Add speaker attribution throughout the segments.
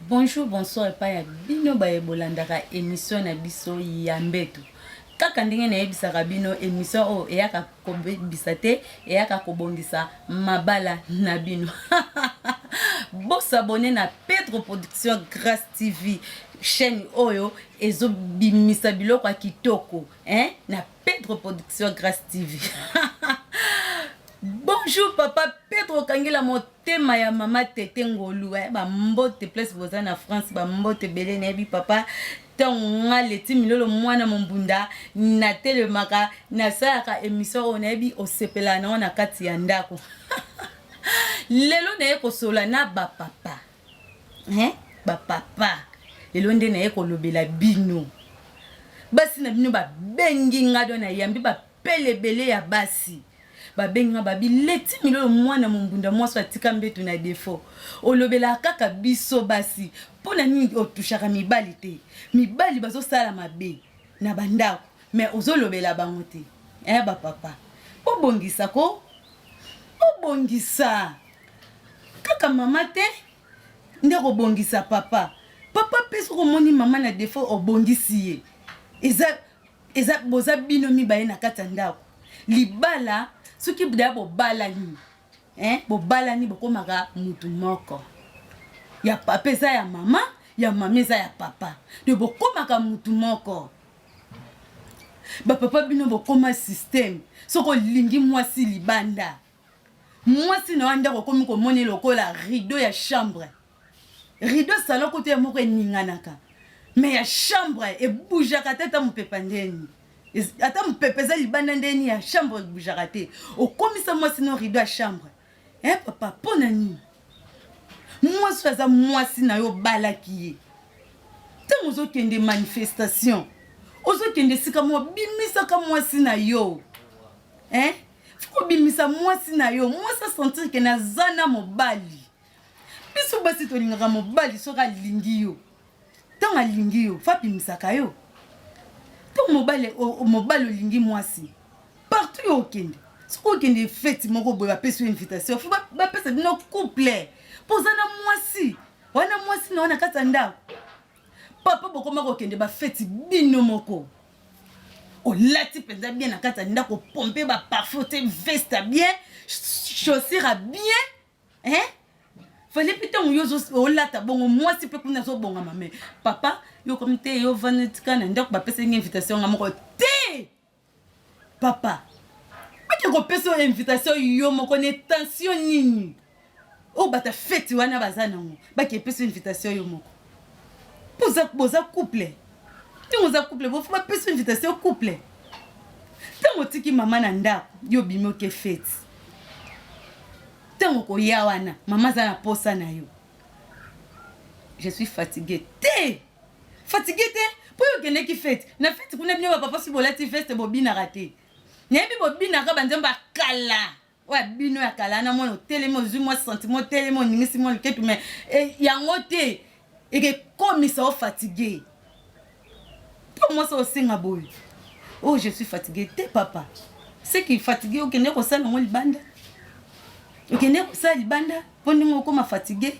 Speaker 1: Bonjour, bonsoir, et pas bino ba bolandaka émission na biso ya mbeto. Kaka ndenge na yebisaka bino émission o eyaka kobebisa te, eyaka kobongisa mabala na bino. S'abonner na Pedro Production Grâce TV, chaîne oyo ezo bimisa biloko kitoko, na Pedro Production Grâce TV. Bonjour papa Pedro Kangela motema ya mama Tete Ngolu ba mbote place voza na France ba mbote belé nebi papa tonga leti milolo mwana mombunda na telemaka na saka émission onebi osepela na ona kati ya ndako. Lelo na yeko sola na ba papa. Ba papa. Lelo nde na yeko lobela bino. Basi na bino ba bengi ngado na yambi ba pelebele ya basi. Babenga babi leti milolo mwana mombunda mwasi atika mbeto na defo olobela kaka biso basi pona nini otushaka mibali te mibali bazo sala mabe na bandako mais ozolobela bango te ba papa obongisa ko obongisa kaka mama te ndeko bongisa papa peso ko moni mama na defo obongisi ye eza boza bino mibaye na kata ndako libala soki bida bobalani bobalani bokomaka mutu moko ya papa eza ya mama eza ya papa de bokomaka mutu moko ba papa bino bokoma système soko lingi mwasi libanda mwasi na wanda kokomi komoni lokola rideau ya chambre rideau salon kote moko eninganaka mais ya chambre ebujaka tata mopepa ndeni ata mpepeza libanda ndeni ya chambre bujaka te okomisa mwasi no rideau ya chambre papa pona nini mwasi aza mwasi na yo balaki ye ntango ozokende manifestation ozokende sika mo bimisaka mwasi na yo fiko bimisa mwasi na yo mwasi asentir ke naza na mobali biso basi tolingaka mobali soki alingi yo ntango alingi yo fa bimisaka yo mobile olingi mwasi partout yo okende soki okende fete moko boye bapesi yo invitation fo bapesa bino couple poza na mwasi wana mwasi na wana kati ya ndako papa bokomaka okende bafeti bino moko olati mpenza bien na kati ya ndako pompe baparfum te veste bien chaussure bien fallait pitongo yo olata bongo mwasi pe kuna zo bonga mame papa yo comme te yo vanetika na ndako bapesa une invitation nga moko te papa baki ko pesa invitation yo moko ne tension nini o bata fête wana bazana ngo baki pesa invitation yo moko boza couple tingo za couple bo fa pesa invitation couple tango tiki mama na ndako yo bimo ke fête tango ko ya wana mama za na posa na yo je suis fatiguée fatigué te pour yo kene ki fête na fête kuna bino papa si bolati fête bobina raté nyebi bobina ka banzamba kala wa bino ya kala na mono telemo zuma sentiment telemo ningisi mo ketu mais yango te eke komisa o fatigué pour moi ça osinga boy oh je suis fatigué te papa c'est qui fatigué o kene ko sala ngo libanda o kene ko sala libanda poni ngo koma fatigué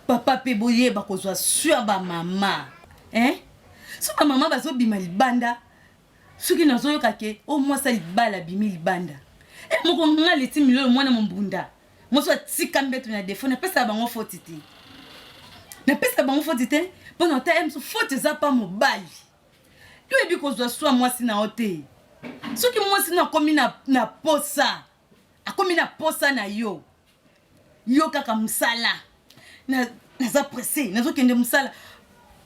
Speaker 1: papa pe boye bakozwa sur ba mama so ba mama bazo bima libanda soki nazo yoka ke o mwasa libala bimi libanda moko ngale ti milolo mwana mombunda moso atika mbeto na defo na pesa bango fotité na pesa bango fotité pona ta emso fote za pa mobali yo ebi kozwa swa mwasi na hote soki mwasi na komi na posa akomi na posa na yo kaka msala naza pressé nazokende musala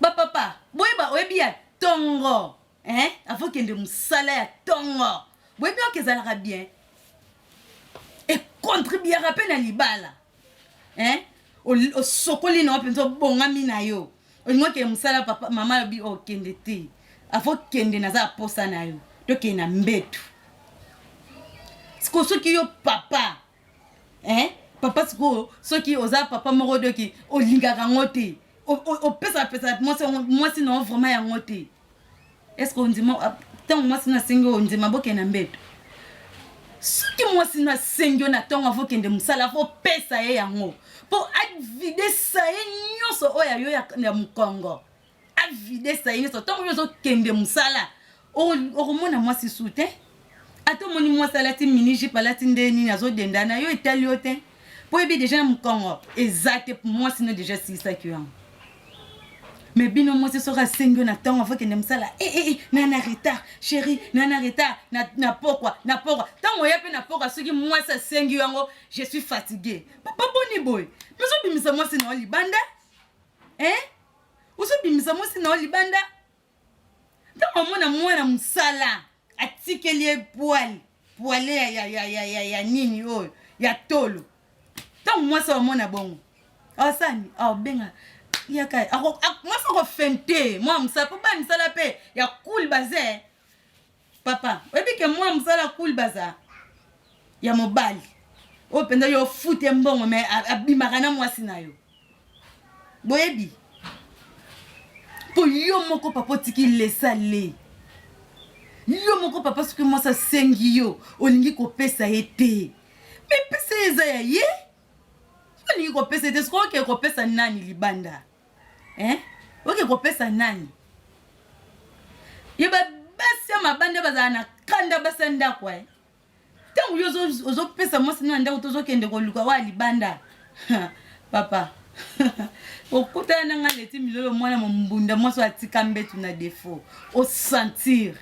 Speaker 1: ba papa boyeba oyebi ya tongo avokende musala ya tongo boyebi okezalaka bien et contribuera pe na libala osokoli na wapenza obongami na yo olingo ke musala papa mama lobi okende te avokende naza posa na yo tokende na mbetu siko soki yo papa papa siko soki oza papa moko doki olingaka ngote opesa mwasi na vraiment ya ngote est-ce qu'on dit tant mwasi na sengi ondima boke na mbeto soki mwasi na sengi na tongo avokende musala fo pesa ye yango pour vider ça et nyonso oya yo ya mukongo a vider ça et nyonso tant yo zo kende musala o mona moi si soutien ato moni moi salati mini jipa lati ndeni nazo dendana yo etali yo te po ebi déjà mukongo exact pour moi sinon déjà si ça qui mais bino moi c'est sera sengo na tango avant que ndemsala nana retard chérie nana retard na pourquoi tango ya pe na pourquoi soki moi ça sengo yango je suis fatigué papa boni boy mais so bimisa moi c'est na libanda ou so bimisa moi c'est na libanda tango mona mwana musala atikeli poile ya nini oyo ya tolo tango moi ça mona bongo asani benga yaka moi faut fente moi msa pour ba msala pe ya cool bazé papa webi ke moi msala cool baza ya mobali o penda yo fute mbongo mais abimaka na mwasi na yo boyebi po yo moko papa tiki lesale yo moko papa ce que moi ça sengi yo olingi ko pesa ete mais pesa eza ya ye olingi ko pesa ete sko ke ko pesa nani libanda oke ko pesa nani yeba basi ya mabanda bazala na kanda basi ndako tango yo ozo pesa mwasi na ndako tozo kende ko luka wa libanda papa okuta na nga leti milolo mwana mbunda mwasi atika mbetu na défaut au sentir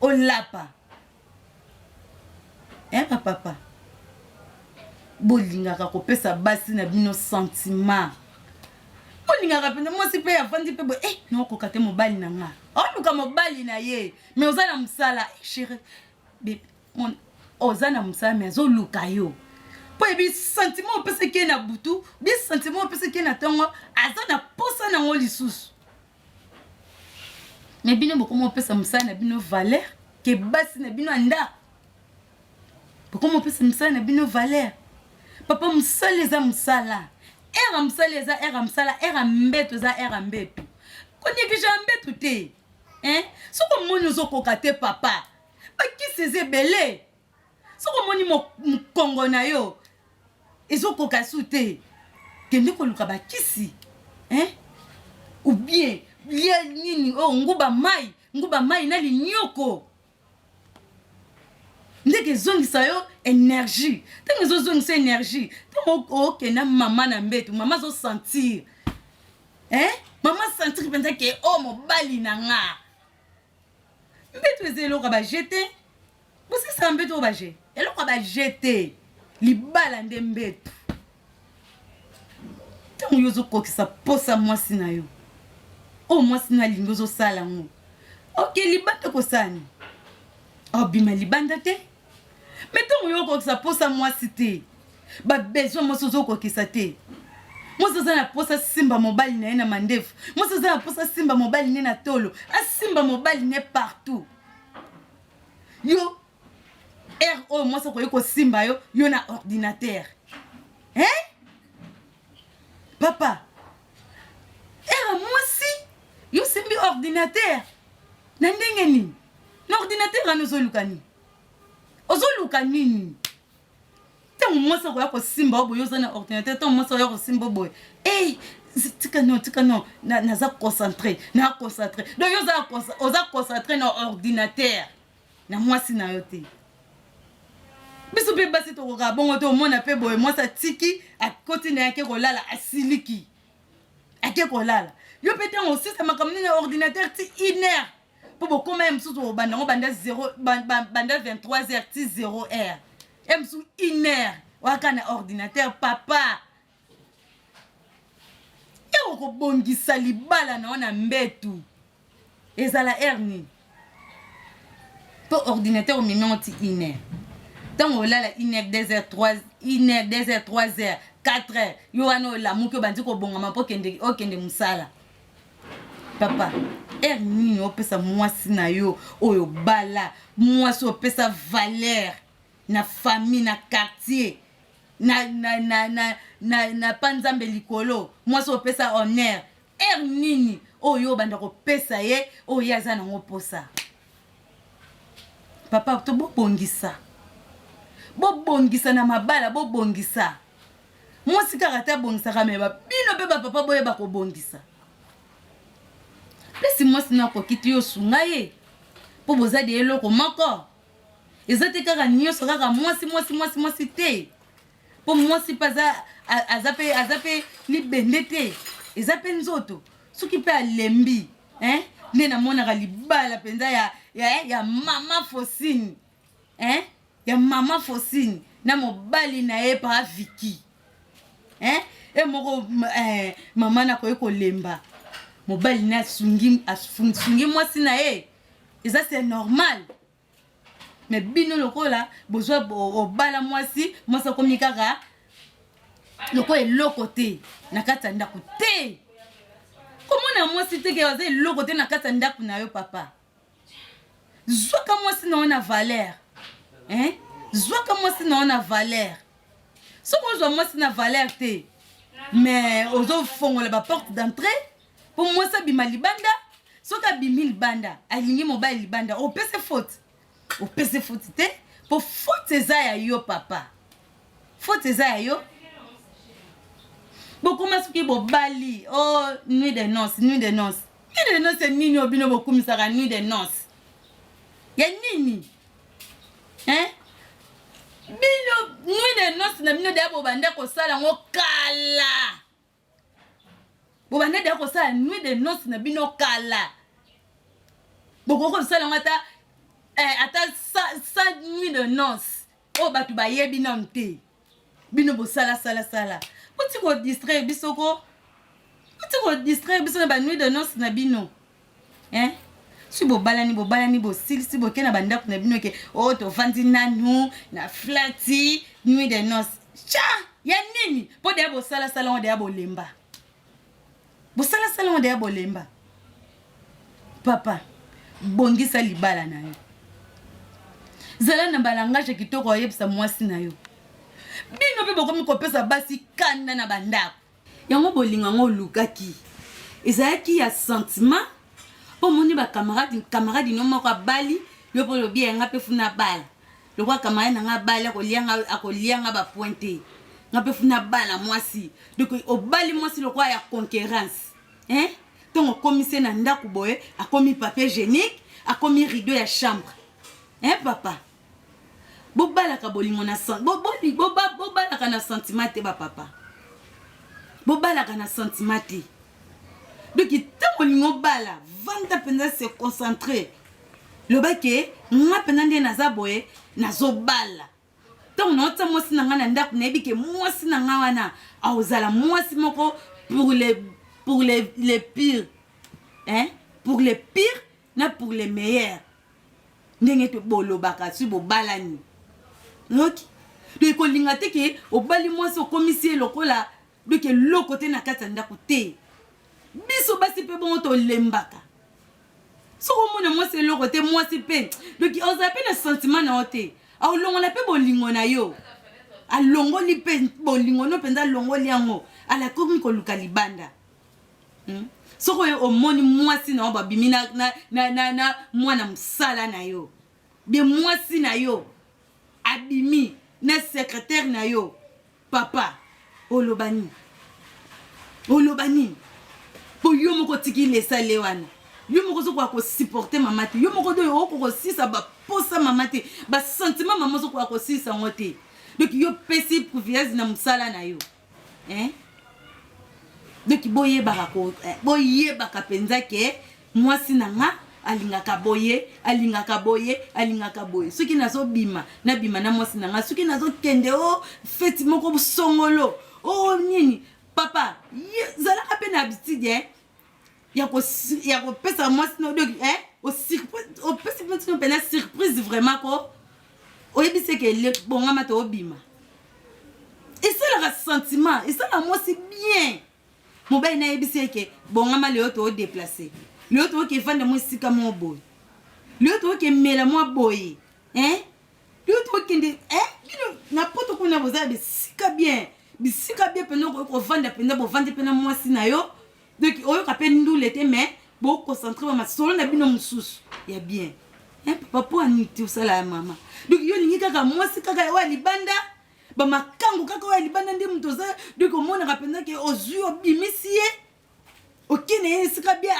Speaker 1: au lapa papa bolingaka ko pesa basi na bino sentiment olingaka pena mwasi pe avandi pe bo noko kate mobali na nga oluka mobali na ye mais ozana musala chérie mon ozana musala mais ozoluka yo po ebi sentiment opese ke na butu bi sentiment opese ke na tongo azana posa na ngo lisusu mais bino bokomo opesa musala na bino valeur ke basi na bino anda bokomo opesa musala na bino valeur papa musala eza musala era msala eza era msala era mbeto eza era mbeto konekija mbeto te soko moni ozokoka te papa bakisi eza ebele soko moni mokongo na yo ezokoka su te kende koluka bakisi ou bien lia nini nguba mai na linyoko ndeke ezongisa yo énergie ntango ezozongisa énergie ntango okenda mama na mbetu mama azosentir mama sentir mpenza ke mobali na nga mbetu eza eloko bajete bosisa mbetu oyo baje eloko bajete libala nde mbetu ntango yo ozokokisa posa mwasi na yo mwasi na alingi ozosala ngo oke libanda kosani obima libanda te mais ntango yo okokisa posa mwasi te babesoin mwasi ozokokisa te mwasi aza na posa simba mobali na ye na mandefu mwasi aza na posa simba mobali ne na tolo asimba mobali ne partout yo oyo mwasi akoki kosimba yo na ordinateur papa mwasi yo simbi ordinateur na ndenge nini na ordinateur ani ozoluka nini ntango mwasi akoya kosimba oboye oza na ordinateur ntango mwasi akoya kosimba oboye tika non naza concentré donc yo oza concentré na ordinateur na mwasi na yo te biso mpe basi tokoka bongo te omona mpe boye mwasi atiki akoti na yake kolala asiliki ake kolala yo mpe ntango osisa makambo nini na ordinateur ti 1 heure po bokoma ye mosusu obanda ngo banda 23h ti 0h ye mosusu 1 heure waka na ordinateur papa ye okobongisa libala na wana mbetu ezala heure nini po ordinateur omimengo ti 1 heure ntango olala 1 heure 2h 3h 4h yo wana olamuki obandi kobongama mpo okende mosala papa nini opesa mwasi na yo oyo bala mwasi opesa valeur na famille na quartier na panzambe likolo mwasi opesa honneur nini oyo banda kopesa ye oyo aza nango posa papa to bobongisa na mabala bobongisa mwasi kaka te abongisaka me bino mpe bapapa boyeba kobongisa. Pesi mwasi na kokiti yo sunga ye mpo bozali eloko moko. Eza te kaka nyonso kaka mwasi te. Po mwasi mpe aza mpe libende te. Eza mpe nzoto soki mpe alembi nde namonaka libala mpenza ya mama Fosine. Ya mama Fosine na mobali na ye pa Viki. E moko mama na koye kolemba mobali na asungi mwasi na ye. Eza c'est normal. Mais bino lokola bozwa obala mwasi akomi kaka lokola eloko te na kati ya ndako te. Komona mwasi te ke waza eloko te na kati ya ndako na yo papa. Zwaka mwasi na ona valeur. Zwaka mwasi na ona valeur. Soko ozwa mwasi na valeur te mais ozofongola ba porte d'entrée po mwasi abima libanda. Soki abimi libanda alingi mobali libanda opese faute. Opese faute te po faute eza ya yo papa. Faute eza ya yo. Bokuma soki bobali nuit de noces. Nuit de noces nini obino bokumisaka nuit de noces. Ya nini? Bino nuit de noces na bino deya bobanda kosala ngo kala. Bobanda deya kosala nuit de noces na bino kala. Bokoko kosala ngo ata sa nuit de noces. Batu bayebi na mte. Bino bosala. Poti ko distraire biso ko. Poti ko distraire biso na ba nuit de noces na bino. Si bobalani bosili si boke na bandako na bino ke to vandi nanu na flati nuit de noces. Cha, ya nini? Po de bosala on de bolemba. Bosala on de bolemba. Papa, bongisa libala na yo. Zala na balangage kitoko oyebisa mwasi na yo. Bino pe bokomi kopesa basi kanda na bandako. Yango bolinga ngo lukaki. Ezalaki ya sentiment. Po moni ba camarade no moko bali yo po lobi nga pe funa bala. Lokwa camarade nga bala akolianga ba pointe. Nga pe funa bala mwasi. Donc obali mwasi lokwa ya concurrence. Tongo commissaire na ndako boye akomi papier hygiénique, akomi rideau ya chambre. Papa. Bobalaka bolingo na bobalaka na sentiment te ba papa. Bobalaka na sentiment te. Donc tant bolingo bala, vanta penza se concentrer. Le bake nga penande naza boye nazo bala. Tant on ota mwasi na nga na ndako na ebike mwasi na nga wana aozala mwasi moko pour les pires. Pour les pires na pour les meilleurs. Ndenge te bolo baka si bo balani. Ok. De ko linga te ke obali mwasi okomisi lokola de ke lokote na kata ndako te. Biso basi pe bon to lembaka. So mona mwasi lokote mwasi pe. Donc oza pe na sentiment na ote. A longo na pe bolingo na yo. A longo li pe bolingo no penza longo li yango. Ala komi ko luka libanda. Soko o moni mwasi na ba bimina na mwana msala na yo. Be mwasi na yo abimi na secrétaire na yo papa olobani po yo moko tiki lesale wana yo moko zo kwa ko supporter mama te yo moko do yo ko sisa ba posa mama te ba sentiment mama zo kwa ko sisa ngote donc yo pesi confiance na msala na yo donc boye baka penza ke mwasi na nga alingaka boye soki nazo bima na bima na mwasi na nga soki nazo kende feti moko songolo nini papa zalaka pe na habitude ya ko pesa mwasi no donc o pesa mwasi no pena surprise vraiment ko oyebise ke le bonga mata obima et c'est le sentiment et ça la mwasi bien mobile na yebise ke bonga ma le to déplacer le to ke vanda mo sika mo boy le to ke mela mo boy le to ke ndi bino na poto kuna boza bisika bien pena ko vanda pena bo vanda pena mo sina yo donc oyo ka pe ndule te mais bo concentrer ma solo na bino mususu ya bien papa po aniti usala ya mama donc yo lingi kaka mo sika ka wa libanda ba makangu kaka oyo libanda nde moto oza donc omonaka mpenza ke ozwi obimisi ye okende ye esika bien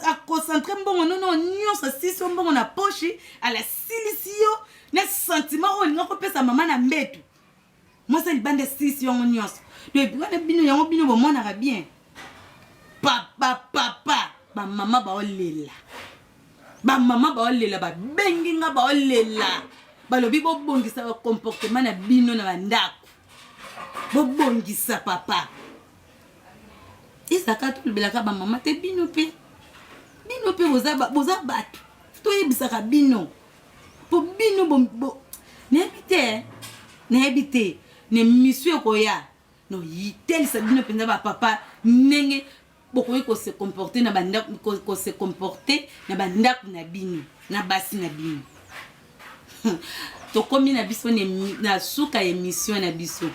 Speaker 1: aconcentre mbongo nono nyonso asisi yo mbongo na poche alasilisi yo na sentiment oyo olinga kopesa mama na mbetu mwasi libanda esisi yango nyonso donc wana bino yango bino bomonaka bien papa bamama baolela babengi nga baolela balobi bobongisa bacomportement na bino na bandako bobongisa papa ezaka tolobelaka bamama te bino mpe boza bato toyebisaka bino po bino nayebi te ne misio ekoya no yitelisa bino mpenza bapapa ndenge bokoki kose comporte na bandako na bino na basi na bino tokomi na biso na suka émission na biso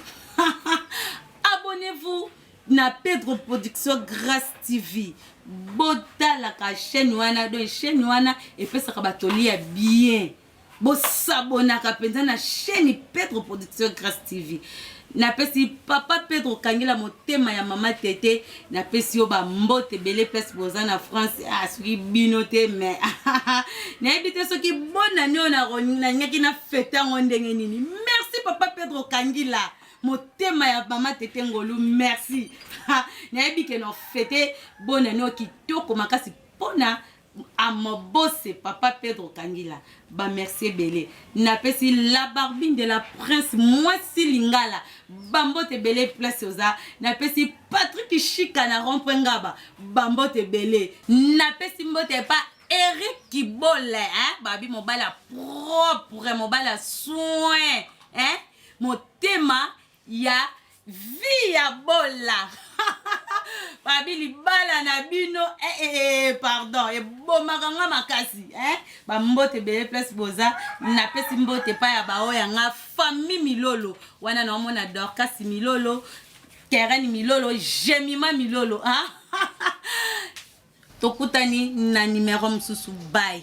Speaker 1: abonnez-vous na Pedro Production Grâce TV botalaka chaîne wana donc chaîne wana epesaka batolia bien bosabonaka mpenza na chaîne Pedro Production Grâce TV napesi papa Pedro Kangila motema ya mama tete napesi yo bambote bele place boza na France soki bino te mais nayebi te soki bona nio na nyaki na fete yango ndenge nini. Merci papa Pedro Kangila motema ya mama tete ngolu, merci. Nayebi ke no fete bona nio kitoko makasi pona amobose papa Pedro Kangila ba merci belé napesi la barbine de la prince mwasi lingala bambote belé place oza napesi Patrick Chika na rompengaba bambote belé napesi mbote pa Eric Kibole babi mobala propre mobala soin motema ya via bola babi libala na bino pardon ebomaka nga makasi bambote bele place boza napesi mbote pa ya baoya nga famille Milolo wana na omona Dorcas Milolo Keren Milolo Jemima Milolo tokutani na numero msusu bye.